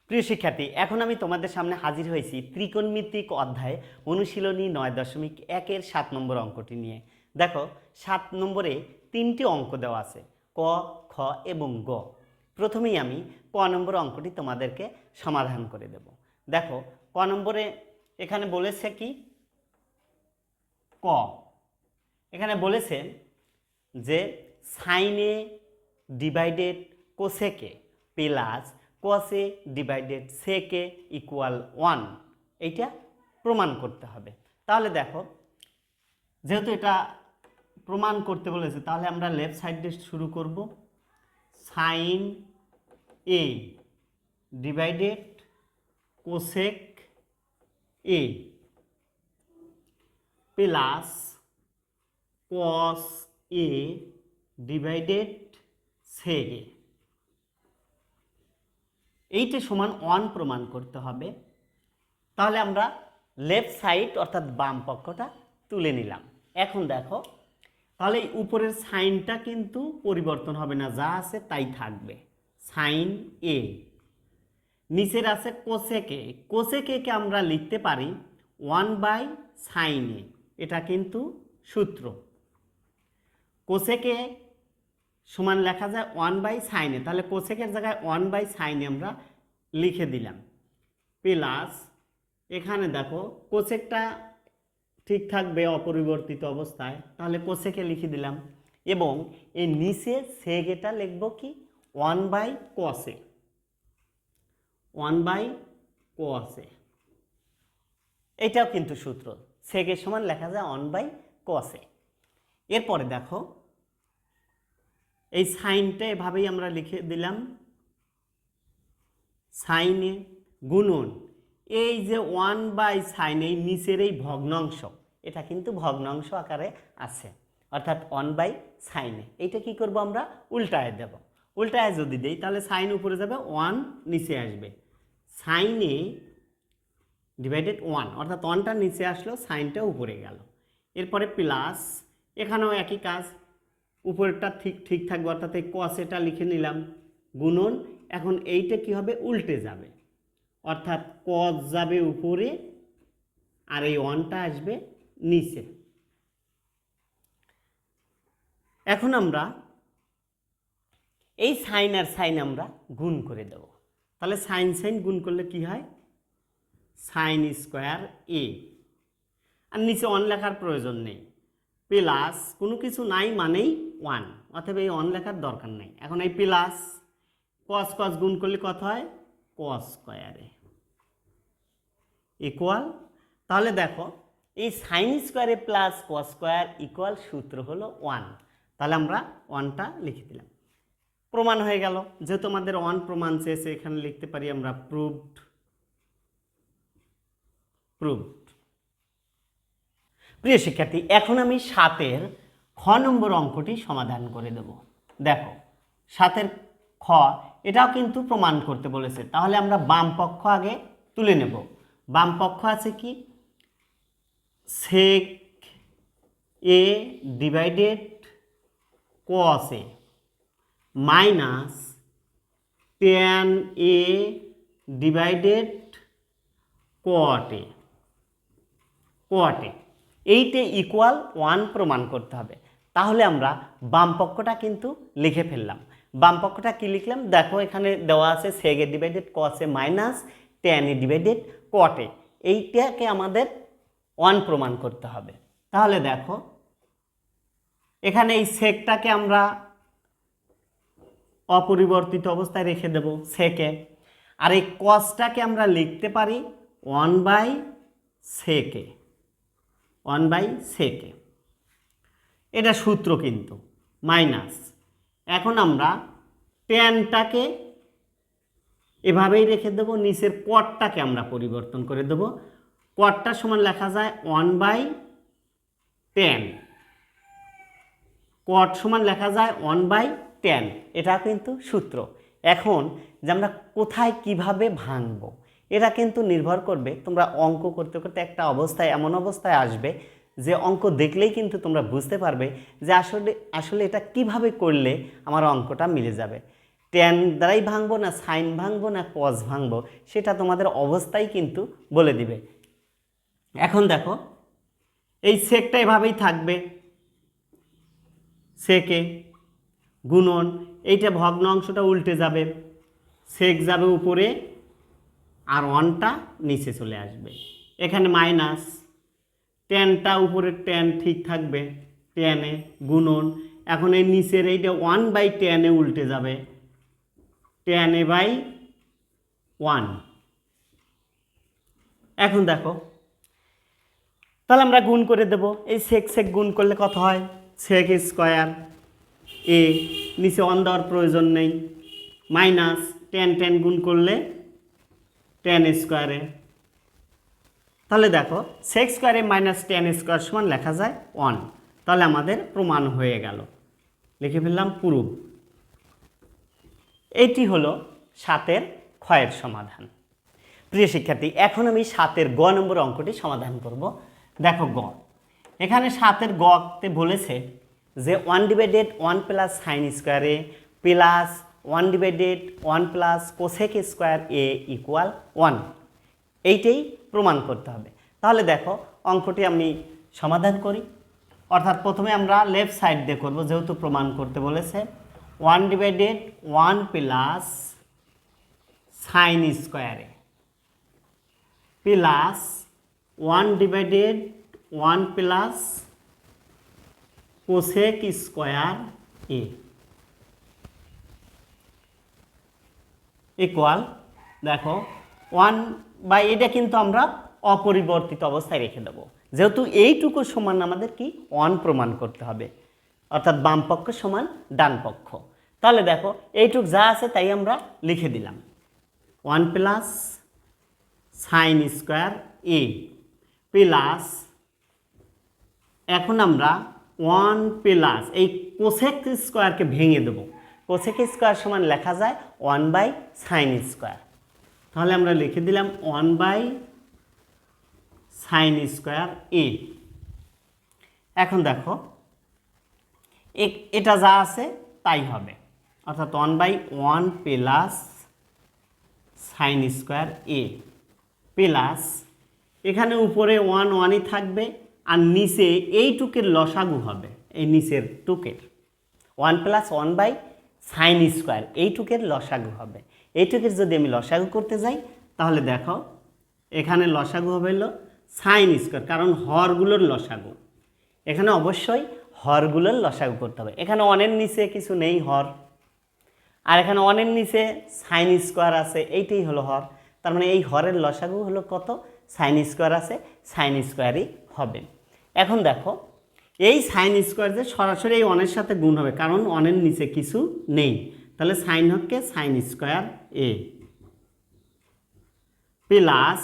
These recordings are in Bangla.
প্রিয় শিক্ষার্থী, এখন আমি তোমাদের সামনে হাজির হয়েছি ত্রিকোণমিতিক অধ্যায়ে অনুশীলনী 9.1-এর 7 নম্বর অঙ্কটি নিয়ে। দেখো, 7 নম্বরে 3টি অঙ্ক দেওয়া আছে, ক, খ এবং গ। প্রথমেই আমি ক নম্বর অঙ্কটি তোমাদেরকে সমাধান করে দেব। দেখো, ক নম্বরে এখানে বলেছে কি, ক এখানে বলেছে যে সাইনে ডিভাইডেড কোসেকে প্লাস কসে ডিভাইডেড সেকে ইকুয়াল 1, এইটা প্রমাণ করতে হবে। তাহলে দেখো, যেহেতু এটা প্রমাণ করতে বলেছে, তাহলে আমরা লেফট সাইড দিয়ে শুরু করব। Sine a divided cosec a plus cos a divided sec a, এইটা সমান 1 প্রমাণ করতে হবে। তাহলে আমরা লেফট সাইড অর্থাৎ বাম পক্ষটা তুলে নিলাম। এখন দেখো, তাহলে এই উপরের সাইনটা কিন্তু পরিবর্তন হবে না, যা আছে তাই থাকবে, সাইন এ। নিচের আছে কোসেকে, কোসেকে আমরা লিখতে পারি 1/sin a, এটা কিন্তু সূত্র। কোসেকে সমান লেখা যায় 1/sin a, তাহলে কোসেকের জায়গায় 1/sin a আমরা লিখে দিলাম। প্লাস এখানে দেখো কোসেকটা ঠিক থাকবে অপরিবর্তিত অবস্থায়, তাহলে কোসেকে লিখে দিলাম। এবং এই নিচে সেক এটা লিখব কি 1/cos a, 1/cos a, এটাও কিন্তু সূত্র, সেকের সমান লেখা যায় 1/cos a। এরপরে দেখো, এই সাইনটা এভাবেই আমরা লিখে দিলাম, সাইনে গুণন এই যে 1/sin, এই নিচের এই ভগ্নাংশ, এটা কিন্তু ভগ্নাংশ আকারে আছে, অর্থাৎ 1/sin। এইটা কি করব, আমরা উল্টায় দেব। উল্টায় যদি দেই তাহলে সাইন উপরে যাবে, 1 নিচে আসবে, sin a ডিভাইডেড 1, অর্থাৎ 1টা নিচে আসলো, সাইনটা উপরে গেল। এরপরে প্লাস এখানেও একই কাজ, উপরেরটা ঠিক থাকবে, অর্থাৎ এই cos এটা লিখে নিলাম, গুণন এখন এইটা কি হবে, উল্টে যাবে, অর্থাৎ cos যাবে উপরে আর এই 1টা আসবে নিচে। এখন আমরা এই সাইন আর সাইন আমরা গুণ করে দেব। তাহলে সাইন সাইন গুণ করলে কি হয়, সাইন স্কোয়ার এ, আর নিচে 1 লেখার প্রয়োজন নেই, প্লাস কোনো কিছু নাই মানেই 1, অথবা এই 1 লেখার দরকার নেই। এখন এই প্লাস cos cos গুণ করলে কত হয়, cos স্কোয়ার এ ইকুয়াল, তাহলে দেখো এই সাইন স্কোয়ারে প্লাস cos স্কোয়ার ইকুয়াল সূত্র হলো 1, তাহলে আমরা 1টা লিখে দিলাম। প্রমাণ হয়ে গেল। যেহেতু আমাদের 1 প্রমাণ চেয়েছে, এখানে লিখতে পারি আমরা প্রুভড। প্রিয় শিক্ষার্থী, এখন আমি 7-এর খ নম্বর অঙ্কটি সমাধান করে দেব। দেখো, 7-এর খ, এটাও কিন্তু প্রমাণ করতে বলেছে, তাহলে আমরা বাম পক্ষ আগে তুলে নেব। বাম পক্ষ আছে কি, sec a divided cos a minus tan a divided cot a, এইটা ইকুয়াল 1 প্রমাণ করতে হবে। তাহলে আমরা বাম পক্ষটা কিন্তু লিখে ফেললাম। বাম পক্ষটা কি লিখলাম, দেখো এখানে দেওয়া আছে sec a divided cos a minus tan a divided cot a, এইটাকে আমাদের 1 প্রমাণ করতে হবে। তাহলে দেখো, এখানে এই সেকটাকে আমরা অপরিবর্তিত অবস্থায় রেখে দেব সেকে, আর এই কসটাকে আমরা লিখতে পারি 1/sec a, 1/sec a, এটা সূত্র কিন্তু, মাইনাস এখন আমরা ট্যানটাকে এভাবেই রেখে দেব, নিচের কটটাকে আমরা পরিবর্তন করে দেব। কটটা সমান লেখা যায় 1/tan, কট সমান লেখা যায় 1/tan, এটা কিন্তু সূত্র। এখন যে আমরা কোথায় কিভাবে ভাঙব, এটা কিন্তু নির্ভর করবে, তোমরা অঙ্ক করতে করতে একটা অবস্থায়, এমন অবস্থায় আসবে যে অঙ্ক দেখলেই কিন্তু তোমরা বুঝতে পারবে যে আসলে এটা কিভাবে করলে আমার অঙ্কটা মিলে যাবে। ট্যান দ্বারাই ভাঙবো না সাইন ভাঙবো না কজ ভাঙবো সেটা তোমাদের অবস্থাই কিন্তু বলে দিবে। এখন দেখো এই সেকটা এভাবেই থাকবে, সেকে গুণন, এইটা ভগ্ন অংশটা উল্টে যাবে, সেক যাবে উপরে আর ওয়ানটা নিচে চলে আসবে, এখানে মাইনাস, ট্যানটা উপরে ট্যান ঠিক থাকবে, ট্যানে গুণন, এখন এই নিচের এইটা 1/10 উল্টে যাবে, 10/1। এখন দেখো তাহলে আমরা গুণ করে দেব, এই সেক সেক গুণ করলে কত হয়, সেক স্কোয়ার এ, নিচে 1 দেওয়ার প্রয়োজন নেই, মাইনাস টেন গুণ করলে 10 স্কোয়ারে, তাহলে দেখো সেক স্কোয়ারে মাইনাস 10 স্কোয়ার সমান লেখা যায় 1। তাহলে আমাদের প্রমাণ হয়ে গেল, লিখে ফেললাম প্রুফ। এইটি হলো 7-এর ক্ষয়ের সমাধান। প্রিয় শিক্ষার্থী, এখন আমি 7-এর গ নম্বর অঙ্কটি সমাধান করব। দেখো গ, এখানে 7-এর গতে বলেছে যে 1/1 প্লাস সাইন স্কোয়ার এ প্লাস 1/1 প্লাস কোসেক স্কোয়ার এ ইকুয়াল 1, এইটাই প্রমাণ করতে হবে। তাহলে দেখো অঙ্কটি আমি সমাধান করি, অর্থাৎ প্রথমে আমরা লেফট সাইড দিয়ে করবো যেহেতু প্রমাণ করতে বলেছে। 1/1 প্লাস সাইন স্কোয়ার এ প্লাস 1/1 প্লাস কোসেক স্কোয়ার এ ইকুয়াল, দেখো 1 এটা কিন্তু আমরা অপরিবর্তিত অবস্থায় রেখে দেবো, যেহেতু এইটুকু সমান আমাদের কি 1 প্রমাণ করতে হবে, অর্থাৎ বাম পক্ষ সমান ডান পক্ষ। তাহলে দেখো এইটুক যা আছে তাই আমরা লিখে দিলাম, 1 প্লাস সাইন স্কোয়ার এ প্লাস, এখন আমরা 1 প্লাস এই কোসেক স্কোয়ারকে ভেঙে দেবো, কোসেক স্কোয়ার সমান লেখা যায় 1/সাইন স্কোয়ার, তাহলে আমরা লিখে দিলাম 1/সাইন স্কোয়ার এ। এখন দেখো এটা যা আছে তাই হবে, অর্থাৎ 1/1 প্লাস সাইন স্কোয়ার এ প্লাস, এখানে উপরে 1 থাকবে আর নিচে এইটুকের লসাগু হবে, এই নিচের টুকের 1 প্লাস 1/সাইন স্কোয়ার এইটুকের লসাগু হবে। এইটুকের যদি আমি লসাগু করতে যাই তাহলে দেখো এখানে লসাগু হবে হলো সাইন স্কোয়ার, কারণ হরগুলোর লসাগু, এখানে অবশ্যই হরগুলোর লসাগু করতে হবে। এখানে 1-এর নিচে কিছু নেই হর, আর এখানে 1-এর নিচে সাইন স্কোয়ার আছে, এইটাই হলো হর, তার মানে এই হরের লসাগু হলো কত, সাইন স্কোয়ার আছে, সাইন স্কোয়ারই হবে। এখন দেখো এই সাইন স্কোয়ার যে সরাসরি এই 1-এর সাথে গুণ হবে, কারণ 1-এর নিচে কিছু নেই, তাহলে সাইন হচ্ছে সাইন স্কোয়ার এ প্লাস,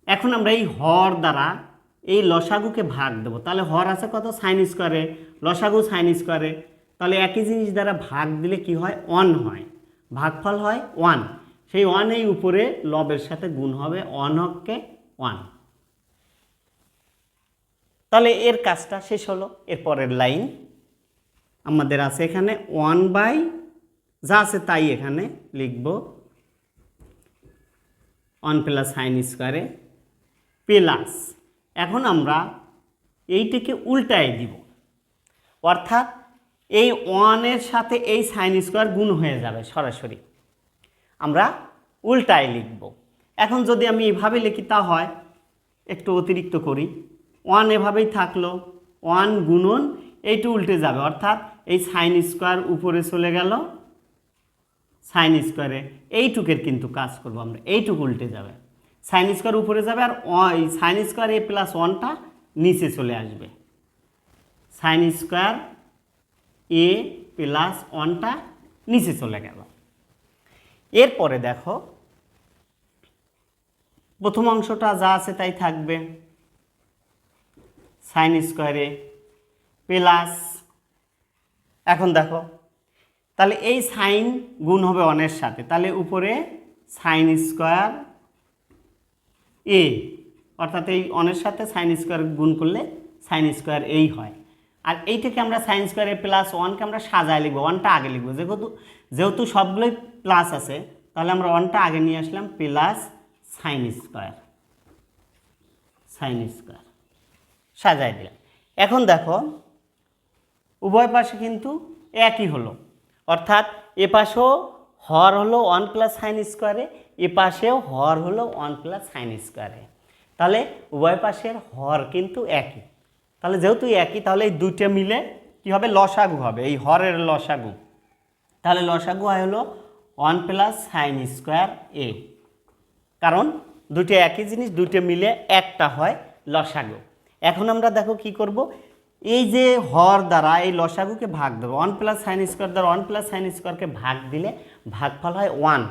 এখন আমরা এই হর দ্বারা এই লসাগুকে ভাগ দেবো, তাহলে হর আছে কত, সাইন স্কোয়ারে, লসাগু সাইন স্কোয়ারে, তাহলে একই জিনিস দ্বারা ভাগ দিলে কি হয়, 1 হয়, ভাগফল হয় 1, সেই 1 এই উপরে লবের সাথে গুণ হবে, 1 হককে 1। তাহলে এর কাজটা শেষ হলো। এরপরের লাইন আমাদের আছে এখানে 1 যা আছে তাই এখানে লিখব, 1 প্লাস সাইন স্কোয়ারে প্লাস, এখন আমরা এইটিকে উল্টায় দিব, অর্থাৎ এই 1-এর সাথে এই সাইন স্কোয়ার গুণ হয়ে যাবে, সরাসরি আমরা উল্টায় লিখব। এখন যদি আমি এভাবে লিখি তা হয়, একটু অতিরিক্ত করি, 1 এভাবেই থাকলো, 1 গুণন এইটু উল্টে যাবে, অর্থাৎ এই সাইন স্কোয়ার উপরে চলে গেল সাইন স্কোয়ারে, এইটুকের কিন্তু কাজ করব আমরা, এইটুকু উল্টে যাবে, সাইন স্কোয়ার উপরে যাবে আর সাইন স্কোয়ার এ প্লাস 1টা নিচে চলে আসবে, সাইন স্কোয়ার এ প্লাস 1টা নিচে চলে গেল। এরপরে দেখো প্রথম অংশটা যা আছে তাই থাকবে, সাইন স্কোয়ারে প্লাস, এখন দেখো তাহলে এই সাইন গুণ হবে 1-এর সাথে, তাহলে উপরে সাইন স্কোয়ার এ, অর্থাৎ এই 1-এর সাথে সাইন স্কোয়ার গুণ করলে সাইন স্কোয়ার এই হয়, আর এইটাকে আমরা সাইন স্কোয়ারে প্লাস ওয়ানকে আমরা সাজায় লিখবো, ওয়ানটা আগে লিখবো, যেহেতু সবগুলোই প্লাস আছে তাহলে আমরা ওয়ানটা আগে নিয়ে আসলাম, প্লাস সাইন স্কোয়ার সাজায় দিলাম। এখন দেখো উভয় পাশে কিন্তু একই হলো, অর্থাৎ এ পাশেও হর হলো ওয়ান প্লাস সাইন স্কোয়ারে, এ পাশেও হর হলো ওয়ান প্লাস সাইন স্কোয়ারে, তাহলে উভয় পাশের হর কিন্তু একই। তাহলে যেহেতু একই তাহলে এই দুইটা মিলে কি হবে, লসাগু হবে, এই হরের লসাগু। তাহলে লসাগু হয় হলো ওয়ান প্লাস সাইন স্কোয়ার এ, কারণ দুটো একই জিনিস, দুটো মিলে একটা হয় লসাগু। এখন আমরা দেখো কি করব, এই যে হর দ্বারা এই লসাগুকে ভাগ দেবো, ওয়ান প্লাস সাইন স্কোয়ার দ্বারা ওয়ান প্লাস সাইন স্কোয়ারকে ভাগ দিলে ভাগফল হয় ওয়ান।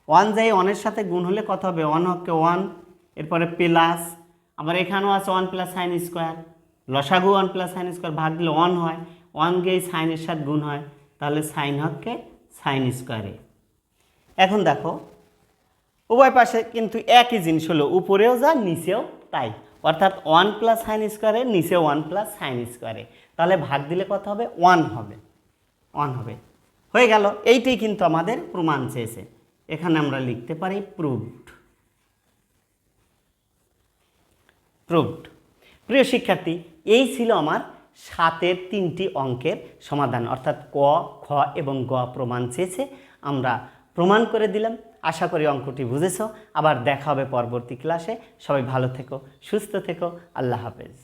ওয়ান যাই ওয়ানের সাথে গুণ হলে কত হবে, ওয়ান হকে ওয়ান, এরপরে প্লাস, আবার এখানেও আছে ওয়ান প্লাস সাইন স্কোয়ার, লসাগু ওয়ান প্লাস সাইন স্কোয়ার ভাগ দিলে ওয়ান হয়, ওয়ান গিয়ে সাইনের সাথে গুণ হয়, তাহলে সাইন হকে সাইন স্কোয়ারে। এখন দেখো উভয় পাশে কিন্তু একই জিনিস হলো, উপরেও যা নিচেও তাই, অর্থাৎ ওয়ান প্লাস সাইন স্কোয়ারে নিচে ওয়ান প্লাস সাইন স্কোয়ারে, তাহলে ভাগ দিলে কত হবে, ওয়ান হবে, হয়ে গেল। এইটাই কিন্তু আমাদের প্রমাণ চেয়েছে, এখানে আমরা লিখতে পারি প্রুভড। প্রিয় শিক্ষার্থী, এই ছিল আমার 7-এর 3টি অঙ্কের সমাধান, অর্থাৎ ক, খ এবং গ প্রমাণ চেয়েছে, আমরা প্রমাণ করে দিলাম। আশা করি অঙ্কটি বুঝেছো। আবার দেখা হবে পরবর্তী ক্লাসে। সবাই ভালো থেকো, সুস্থ থেকো, আল্লাহ হাফেজ।